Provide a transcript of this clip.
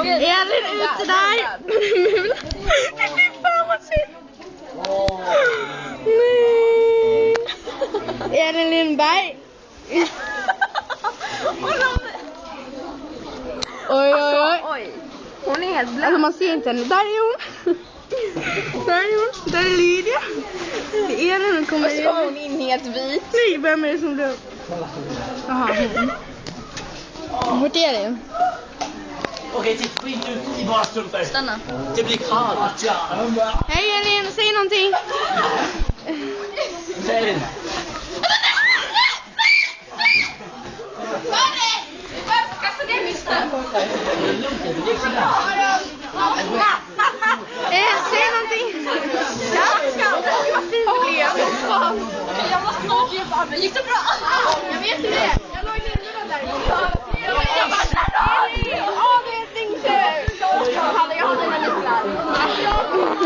Elin ute där. Fy fan vad synd. Nej. Elin Lindberg. Oj. Hon är helt blöd. Alltså man ser inte henne. Där är hon. Där är Lydia. Elin hon kommer Och så var hon in helt vit. Nej, vem är det som blev? Jaha, hon. Vart är det? Okej, titta inte ut i bara strumpor. Stanna. Det blir kallt. Hej Elin, säg någonting. Elin. Säg någonting. Vad fint det blev. Jag måste snart ge barn. Gick det bra? Jag vet inte det. Jag låg ner där. Jag bara,